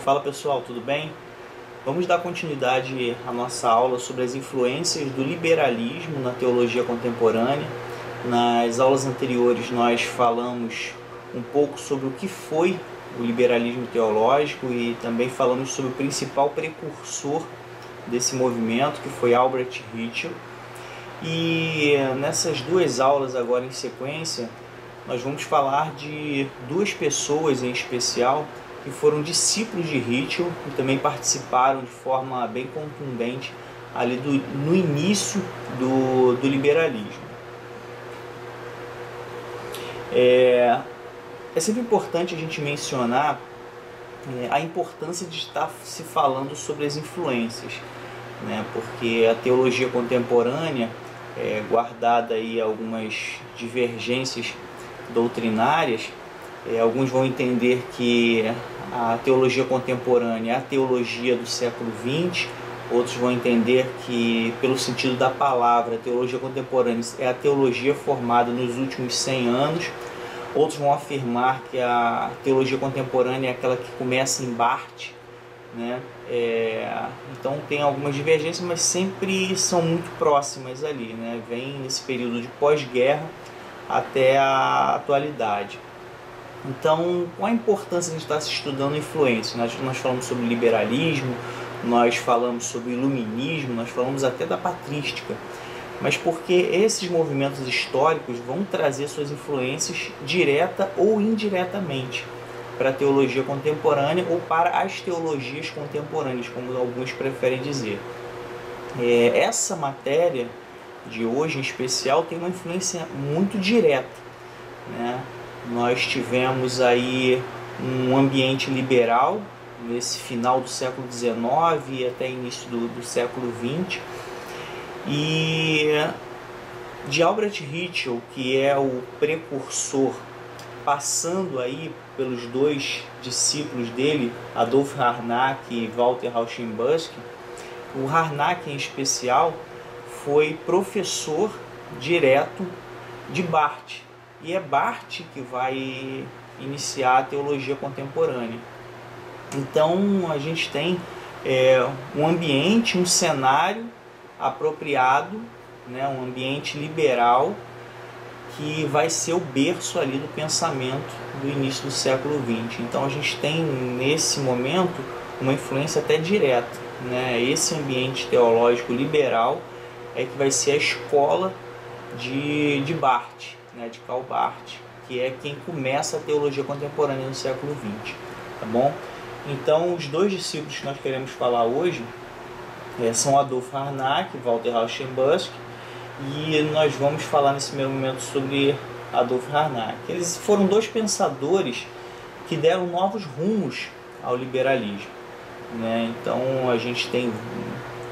Fala pessoal, tudo bem? Vamos dar continuidade à nossa aula sobre as influências do liberalismo na teologia contemporânea. Nas aulas anteriores nós falamos um pouco sobre o que foi o liberalismo teológico e também falamos sobre o principal precursor desse movimento, que foi Albrecht Ritschl. E nessas duas aulas agora em sequência, nós vamos falar de duas pessoas em especial que foram discípulos de Ritschl e também participaram de forma bem contundente ali no início do liberalismo. É sempre importante a gente mencionar a importância de estar se falando sobre as influências, né? Porque a teologia contemporânea, guardada aí algumas divergências doutrinárias, alguns vão entender que a teologia contemporânea é a teologia do século XX, outros vão entender que, pelo sentido da palavra, a teologia contemporânea é a teologia formada nos últimos 100 anos, outros vão afirmar que a teologia contemporânea é aquela que começa em Barth, né? Então tem algumas divergências, mas sempre são muito próximas ali, né? Vem nesse período de pós-guerra até a atualidade. Então, qual a importância de estar se estudando influência? Nós falamos sobre liberalismo, nós falamos sobre iluminismo, nós falamos até da patrística, mas porque esses movimentos históricos vão trazer suas influências direta ou indiretamente para a teologia contemporânea ou para as teologias contemporâneas, como alguns preferem dizer. Essa matéria de hoje em especial tem uma influência muito direta, né? Nós tivemos aí um ambiente liberal nesse final do século XIX e até início do século XX, e de Albrecht Ritschl, que é o precursor, passando aí pelos dois discípulos dele, Adolf Harnack e Walter Rauschenbusch. O Harnack, em especial, foi professor direto de Barth, e é Barth que vai iniciar a teologia contemporânea. Então a gente tem um ambiente, um cenário apropriado, né, um ambiente liberal que vai ser o berço ali do pensamento do início do século XX. Então a gente tem nesse momento uma influência até direta, né? Esse ambiente teológico liberal é que vai ser a escola de Barth, né, de Karl Barth, que é quem começa a teologia contemporânea no século XX, tá bom? Então, os dois discípulos que nós queremos falar hoje são Adolf Harnack e Walter Rauschenbusch, e nós vamos falar nesse primeiro momento sobre Adolf Harnack. Eles foram dois pensadores que deram novos rumos ao liberalismo, né? Então, a gente tem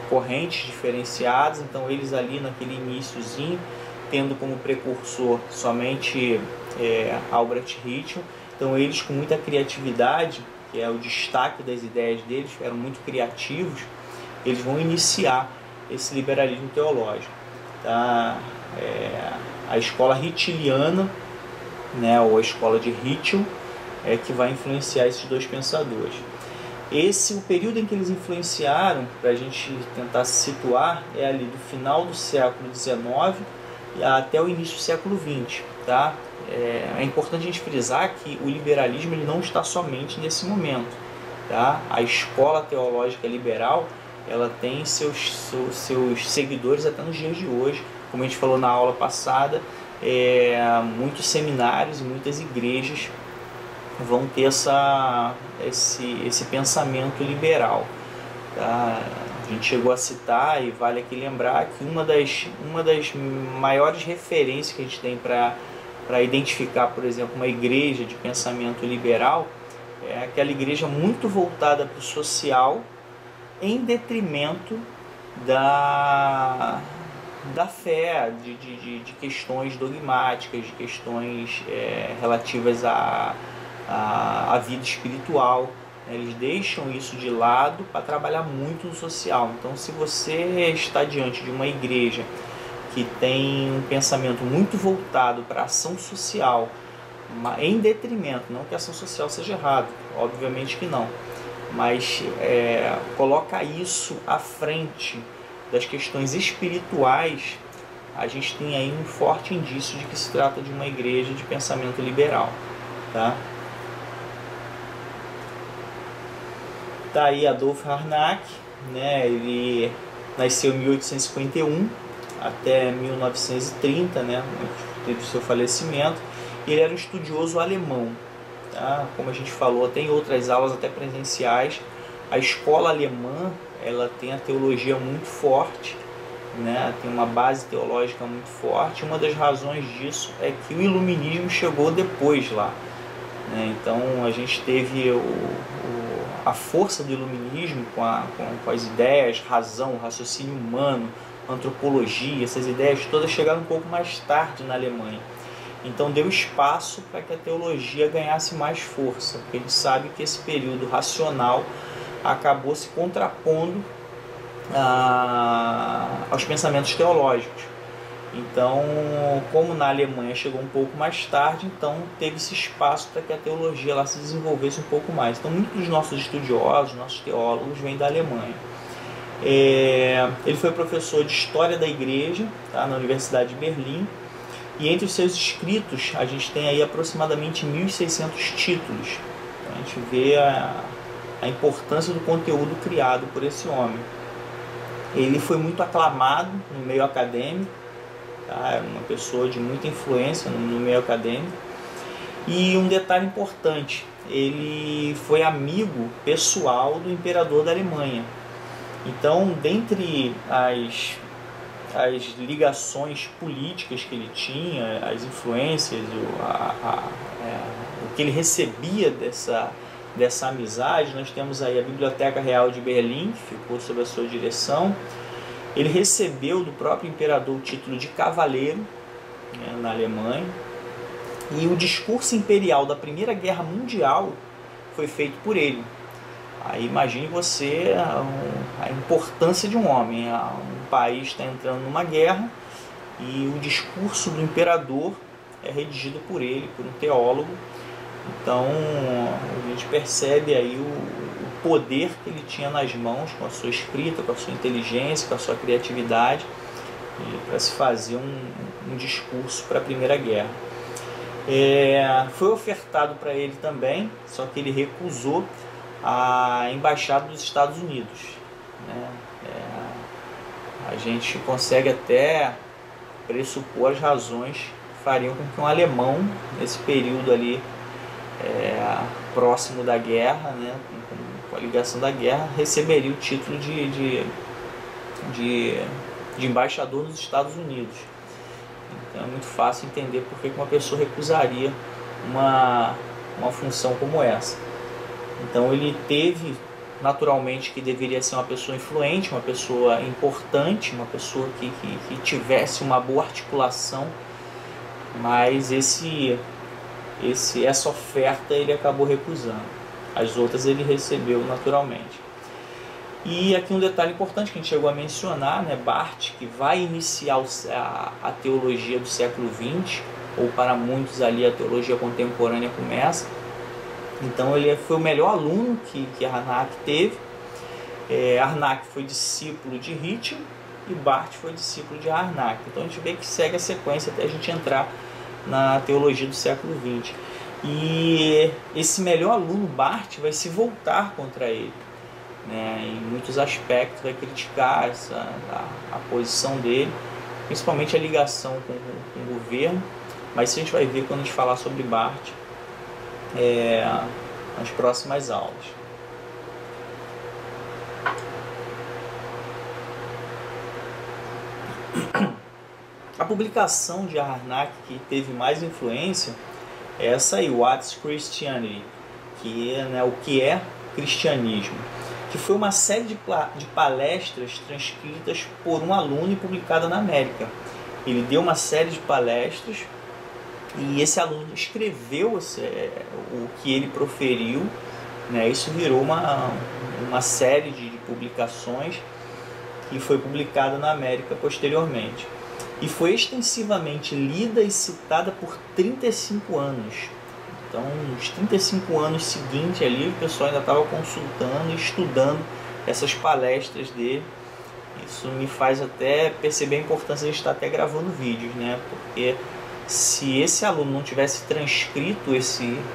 correntes diferenciadas. Então, eles ali naquele iniciozinho, tendo como precursor somente Albrecht Ritschl. Então eles, com muita criatividade, que é o destaque das ideias deles, eram muito criativos, eles vão iniciar esse liberalismo teológico, tá? A escola ritschliana, né, ou a escola de Ritschl, que vai influenciar esses dois pensadores. O período em que eles influenciaram, para a gente tentar se situar, é ali do final do século XIX até o início do século XX, tá? É importante a gente frisar que o liberalismo ele não está somente nesse momento, tá? A escola teológica liberal, ela tem seus seguidores até nos dias de hoje. Como a gente falou na aula passada, muitos seminários e muitas igrejas vão ter esse pensamento liberal, tá? A gente chegou a citar, e vale aqui lembrar, que uma das maiores referências que a gente tem para identificar, por exemplo, uma igreja de pensamento liberal é aquela igreja muito voltada para o social, em detrimento da fé, de questões dogmáticas, de questões relativas à vida espiritual. Eles deixam isso de lado para trabalhar muito no social. Então, se você está diante de uma igreja que tem um pensamento muito voltado para a ação social, em detrimento, não que a ação social seja errada, obviamente que não, mas coloca isso à frente das questões espirituais. A gente tem aí um forte indício de que se trata de uma igreja de pensamento liberal, tá? Tá aí Adolf Harnack, né? Ele nasceu em 1851 até 1930, né? Teve o seu falecimento. Ele era um estudioso alemão, tá? Como a gente falou, tem outras aulas até presenciais. A escola alemã, ela tem a teologia muito forte, né? Tem uma base teológica muito forte. Uma das razões disso é que o iluminismo chegou depois lá, né? Então a gente teve a força do iluminismo com as ideias, razão, raciocínio humano, antropologia, essas ideias todas chegaram um pouco mais tarde na Alemanha. Então deu espaço para que a teologia ganhasse mais força, porque a gente sabe que esse período racional acabou se contrapondo aos pensamentos teológicos. Então, como na Alemanha chegou um pouco mais tarde, então teve esse espaço para que a teologia lá se desenvolvesse um pouco mais. Então, muitos dos nossos estudiosos, nossos teólogos, vêm da Alemanha. Ele foi professor de História da Igreja, tá, na Universidade de Berlim, e entre os seus escritos a gente tem aí aproximadamente 1.600 títulos. Então, a gente vê a importância do conteúdo criado por esse homem. Ele foi muito aclamado no meio acadêmico, tá? Uma pessoa de muita influência no meio acadêmico. E um detalhe importante, ele foi amigo pessoal do imperador da Alemanha. Então, dentre as ligações políticas que ele tinha, as influências, o que ele recebia dessa amizade, nós temos aí a Biblioteca Real de Berlim, que ficou sob a sua direção. Ele recebeu do próprio imperador o título de cavaleiro, né, na Alemanha. E o discurso imperial da Primeira Guerra Mundial foi feito por ele. Aí imagine você a importância de um homem. Um país está entrando numa guerra e o discurso do imperador é redigido por ele, por um teólogo. Então a gente percebe aí o poder que ele tinha nas mãos, com a sua escrita, com a sua inteligência, com a sua criatividade, para se fazer um discurso para a Primeira Guerra. Foi ofertado para ele também, só que ele recusou a embaixada dos Estados Unidos, né? A gente consegue até pressupor as razões que fariam com que um alemão, nesse período ali próximo da guerra, né, com a ligação da guerra, receberia o título de embaixador nos Estados Unidos. Então é muito fácil entender por que uma pessoa recusaria uma função como essa. Então ele teve, naturalmente, que deveria ser uma pessoa influente, uma pessoa importante, uma pessoa que tivesse uma boa articulação, mas essa oferta ele acabou recusando. As outras ele recebeu naturalmente. E aqui um detalhe importante que a gente chegou a mencionar, né? Barth, que vai iniciar a teologia do século XX, ou para muitos ali a teologia contemporânea começa. Então ele foi o melhor aluno que Harnack teve. Harnack foi discípulo de Ritchie e Barth foi discípulo de Harnack. Então a gente vê que segue a sequência até a gente entrar na teologia do século XX. E esse melhor aluno, Barth, vai se voltar contra ele, né? Em muitos aspectos vai criticar a posição dele, principalmente a ligação com o governo, mas isso a gente vai ver quando a gente falar sobre Barth nas próximas aulas. A publicação de Harnack que teve mais influência é essa aí, What's Christianity, que é, né, o que é cristianismo, que foi uma série de palestras transcritas por um aluno e publicada na América. Ele deu uma série de palestras e esse aluno escreveu o que ele proferiu, né? Isso virou uma série de publicações que foi publicada na América posteriormente. E foi extensivamente lida e citada por 35 anos. Então, nos 35 anos seguintes ali, o pessoal ainda estava consultando e estudando essas palestras dele. Isso me faz até perceber a importância de estar até gravando vídeos, né? Porque se esse aluno não tivesse transcrito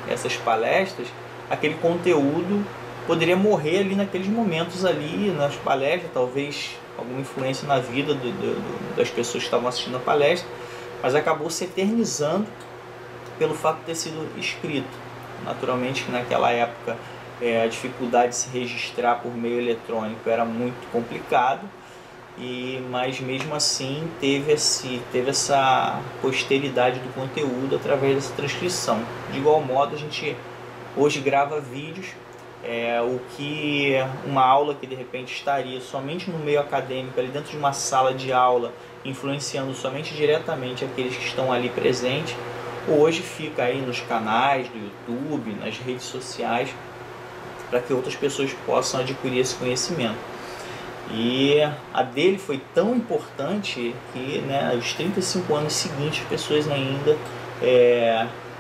essas palestras, aquele conteúdo poderia morrer ali naqueles momentos ali, nas palestras, talvez alguma influência na vida das pessoas que estavam assistindo a palestra, mas acabou se eternizando pelo fato de ter sido escrito. Naturalmente que naquela época a dificuldade de se registrar por meio eletrônico era muito complicado, mas mesmo assim teve essa posteridade do conteúdo através dessa transcrição. De igual modo, a gente hoje grava vídeos, o que uma aula que de repente estaria somente no meio acadêmico, ali dentro de uma sala de aula, influenciando somente diretamente aqueles que estão ali presentes, hoje fica aí nos canais do YouTube, nas redes sociais, para que outras pessoas possam adquirir esse conhecimento. E a dele foi tão importante que, né, aos 35 anos seguintes, as pessoas ainda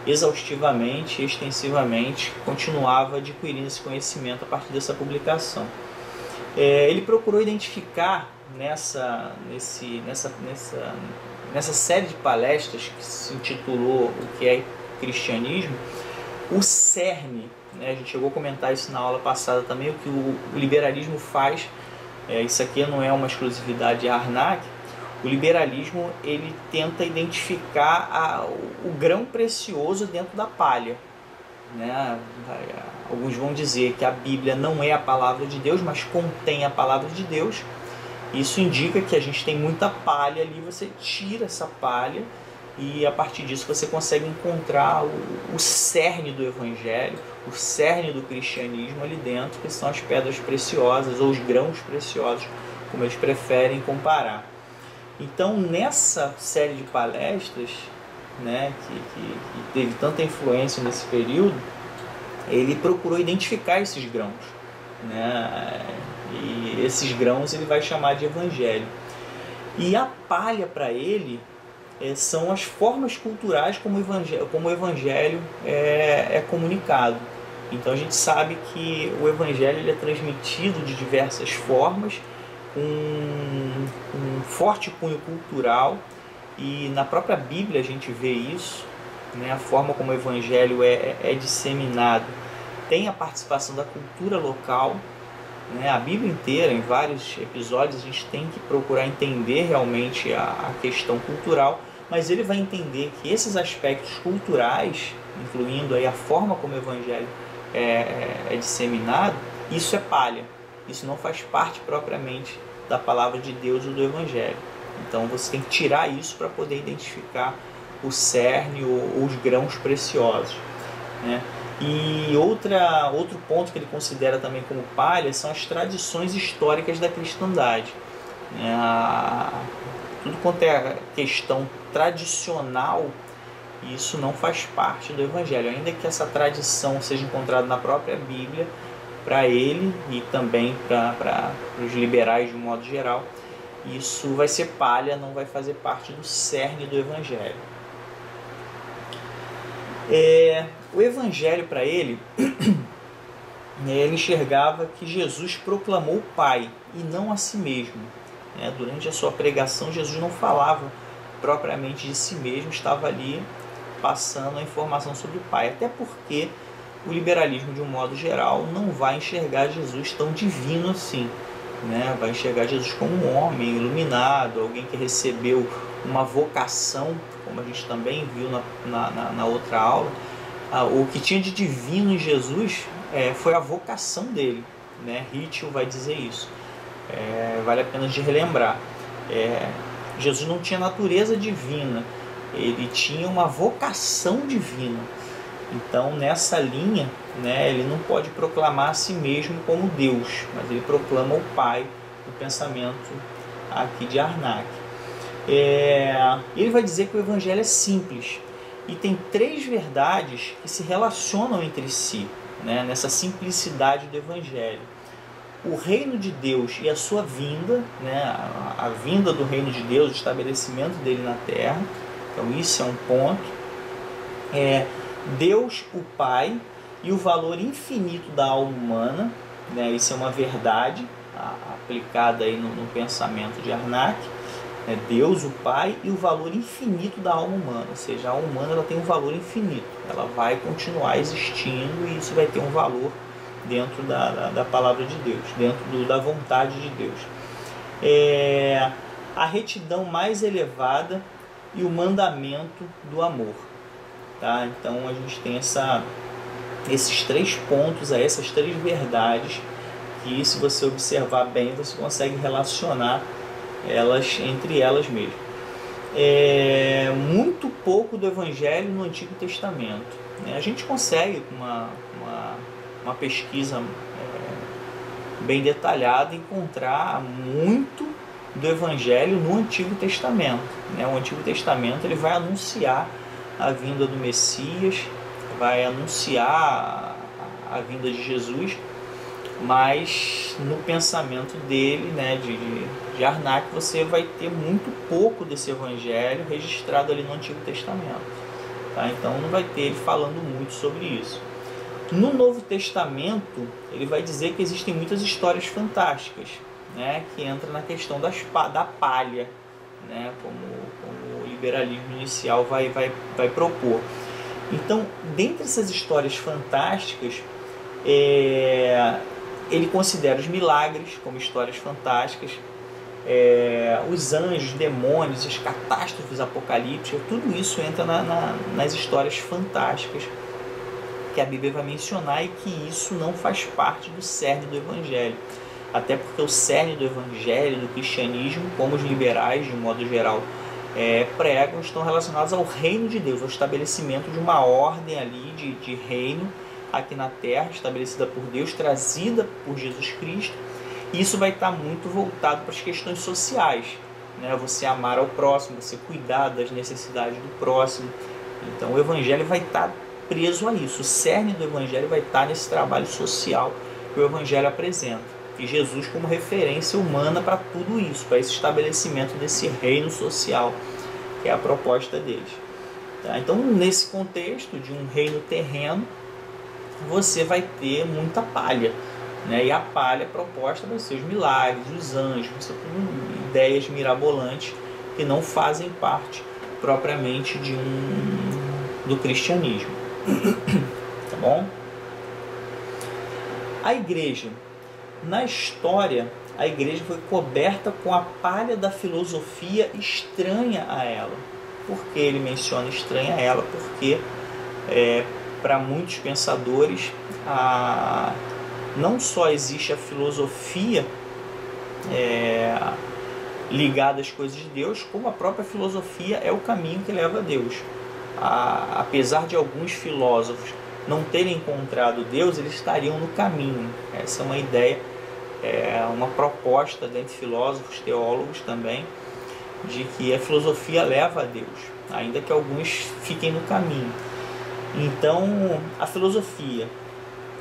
exaustivamente, extensivamente, continuavam adquirindo esse conhecimento a partir dessa publicação. Ele procurou identificar nessa série de palestras que se intitulou O que é Cristianismo, o cerne, né, a gente chegou a comentar isso na aula passada também, o que o liberalismo faz. Isso aqui não é uma exclusividade de Harnack. O liberalismo, ele tenta identificar o grão precioso dentro da palha, né? Alguns vão dizer que a Bíblia não é a palavra de Deus, mas contém a palavra de Deus. Isso indica que a gente tem muita palha ali, você tira essa palha e a partir disso você consegue encontrar o cerne do Evangelho, o cerne do cristianismo ali dentro, que são as pedras preciosas ou os grãos preciosos, como eles preferem comparar. Então, nessa série de palestras, né, que teve tanta influência nesse período, ele procurou identificar esses grãos, né, e esses grãos ele vai chamar de evangelho. E a palha para ele são as formas culturais como o evangelho é comunicado. Então a gente sabe que o evangelho ele é transmitido de diversas formas, com um forte cunho cultural, e na própria Bíblia a gente vê isso, né? A forma como o evangelho é disseminado tem a participação da cultura local, né? A Bíblia inteira, em vários episódios, a gente tem que procurar entender realmente a questão cultural, mas ele vai entender que esses aspectos culturais, incluindo aí a forma como o evangelho é disseminado, isso é palha, isso não faz parte propriamente da palavra de Deus ou do evangelho. Então você tem que tirar isso para poder identificar o cerne ou os grãos preciosos, né? E outro ponto que ele considera também como palha são as tradições históricas da cristandade, né? Tudo quanto é questão tradicional, isso não faz parte do evangelho, ainda que essa tradição seja encontrada na própria Bíblia. Para ele e também para os liberais de um modo geral, isso vai ser palha, não vai fazer parte do cerne do evangelho. O evangelho para ele, ele enxergava que Jesus proclamou o Pai e não a si mesmo. Durante a sua pregação, Jesus não falava propriamente de si mesmo, estava ali passando a informação sobre o Pai, até porque o liberalismo, de um modo geral, não vai enxergar Jesus tão divino assim, né? Vai enxergar Jesus como um homem iluminado, alguém que recebeu uma vocação, como a gente também viu na outra aula. O que tinha de divino em Jesus foi a vocação dele, né? Ritchell vai dizer isso. Vale a pena de relembrar. Jesus não tinha natureza divina, ele tinha uma vocação divina. Então, nessa linha, né, ele não pode proclamar a si mesmo como Deus, mas ele proclama o Pai no pensamento aqui de Harnack. Ele vai dizer que o Evangelho é simples e tem 3 verdades que se relacionam entre si, né, nessa simplicidade do Evangelho. O reino de Deus e a sua vinda, né, a vinda do reino de Deus, o estabelecimento dele na terra. Então, isso é um ponto. Deus, o Pai, e o valor infinito da alma humana, né? Isso é uma verdade aplicada aí no pensamento de Harnack, né? Deus, o Pai, e o valor infinito da alma humana, ou seja, a alma humana ela tem um valor infinito, ela vai continuar existindo e isso vai ter um valor dentro da palavra de Deus, dentro da vontade de Deus. A retidão mais elevada e o mandamento do amor. Tá? Então a gente tem esses 3 pontos, essas 3 verdades que, se você observar bem, você consegue relacionar elas entre elas mesmo. Muito pouco do Evangelho no Antigo Testamento, né? A gente consegue, com uma pesquisa bem detalhada, encontrar muito do Evangelho no Antigo Testamento, né? O Antigo Testamento ele vai anunciar a vinda do Messias, vai anunciar a vinda de Jesus, mas no pensamento dele, né, de Harnack, você vai ter muito pouco desse Evangelho registrado ali no Antigo Testamento. Tá? Então não vai ter ele falando muito sobre isso. No Novo Testamento, ele vai dizer que existem muitas histórias fantásticas, né, que entra na questão da palha, né, como o liberalismo inicial vai propor. Então, dentre essas histórias fantásticas, ele considera os milagres como histórias fantásticas, os anjos, demônios, as catástrofes apocalípticas, tudo isso entra nas histórias fantásticas que a Bíblia vai mencionar, e que isso não faz parte do cerne do Evangelho. Até porque o cerne do Evangelho, do cristianismo, como os liberais, de modo geral, pregam, estão relacionados ao reino de Deus, ao estabelecimento de uma ordem ali de reino aqui na terra, estabelecida por Deus, trazida por Jesus Cristo. E isso vai estar muito voltado para as questões sociais, né? Você amar ao próximo, você cuidar das necessidades do próximo. Então o Evangelho vai estar preso a isso. O cerne do Evangelho vai estar nesse trabalho social que o Evangelho apresenta. E Jesus como referência humana para tudo isso, para esse estabelecimento desse reino social, que é a proposta deles. Tá? Então, nesse contexto de um reino terreno, você vai ter muita palha, né? E a palha proposta vai ser os milagres, os anjos, ideias mirabolantes que não fazem parte propriamente do cristianismo. Tá bom? A igreja. Na história, a igreja foi coberta com a palha da filosofia estranha a ela. Por que ele menciona estranha a ela? Porque para muitos pensadores, não só existe a filosofia ligada às coisas de Deus, como a própria filosofia é o caminho que leva a Deus. Apesar de alguns filósofos não terem encontrado Deus, eles estariam no caminho. Essa é uma ideia, uma proposta dentre filósofos, teólogos também, de que a filosofia leva a Deus, ainda que alguns fiquem no caminho. Então, a filosofia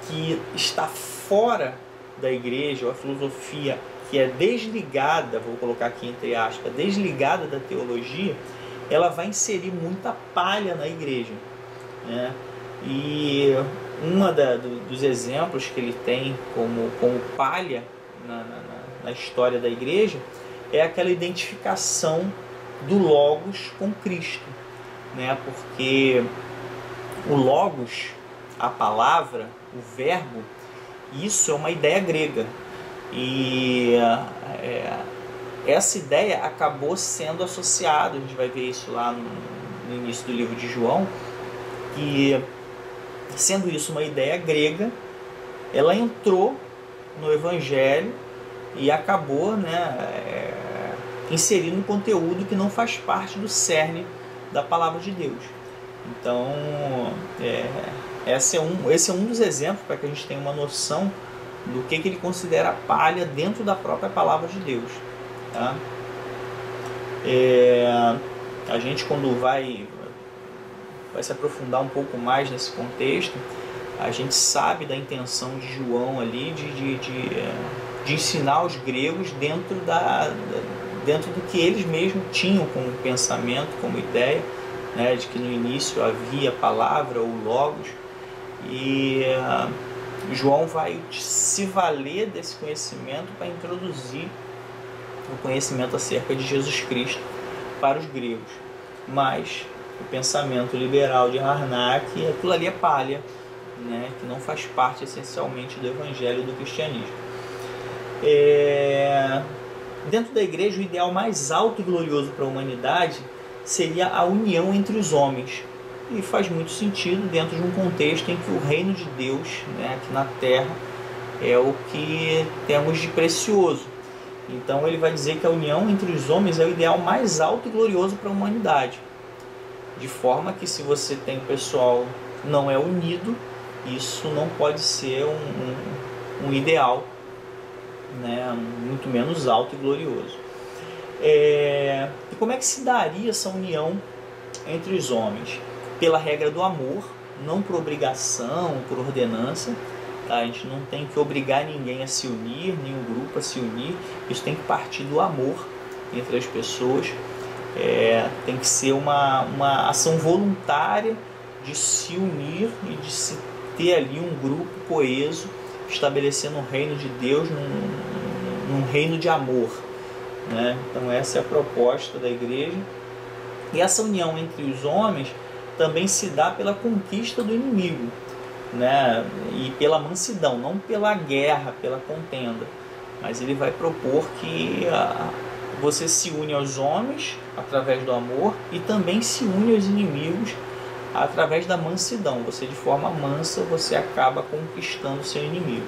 que está fora da igreja, ou a filosofia que é desligada, vou colocar aqui entre aspas, desligada da teologia, ela vai inserir muita palha na igreja, né? E dos exemplos que ele tem como palha na história da igreja é aquela identificação do Logos com Cristo, né? Porque o Logos, a palavra, o verbo, isso é uma ideia grega. E essa ideia acabou sendo associada, a gente vai ver isso lá no início do livro de João, que, sendo isso uma ideia grega, ela entrou no Evangelho e acabou, né, inserindo um conteúdo que não faz parte do cerne da palavra de Deus. Então, esse é um dos exemplos para que a gente tenha uma noção do que ele considera palha dentro da própria palavra de Deus. Tá? A gente, quando vai se aprofundar um pouco mais nesse contexto, a gente sabe da intenção de João ali de ensinar os gregos dentro do que eles mesmos tinham como pensamento, como ideia, né, de que no início havia a palavra, o Logos, e João vai se valer desse conhecimento para introduzir o conhecimento acerca de Jesus Cristo para os gregos. Mas o pensamento liberal de Harnack, aquilo ali é palha, né, que não faz parte essencialmente do evangelho do cristianismo. Dentro da igreja, o ideal mais alto e glorioso para a humanidade seria a união entre os homens. E faz muito sentido dentro de um contexto em que o reino de Deus, né, aqui na terra, é o que temos de precioso. Então ele vai dizer que a união entre os homens é o ideal mais alto e glorioso para a humanidade. De forma que se você tem pessoal que não é unido, isso não pode ser um ideal, né, muito menos alto e glorioso. E como é que se daria essa união entre os homens? Pela regra do amor, não por obrigação, por ordenança. Tá? A gente não tem que obrigar ninguém a se unir, nenhum grupo a se unir. Isso tem que partir do amor entre as pessoas. Tem que ser uma ação voluntária de se unir e de se ter ali um grupo coeso, estabelecendo o reino de Deus num reino de amor, né? Então essa é a proposta da igreja. E essa união entre os homens também se dá pela conquista do inimigo, né? E pela mansidão, não pela guerra, pela contenda. Mas ele vai propor que você se une aos homens através do amor e também se une aos inimigos através da mansidão. Você, de forma mansa, você acaba conquistando seu inimigo.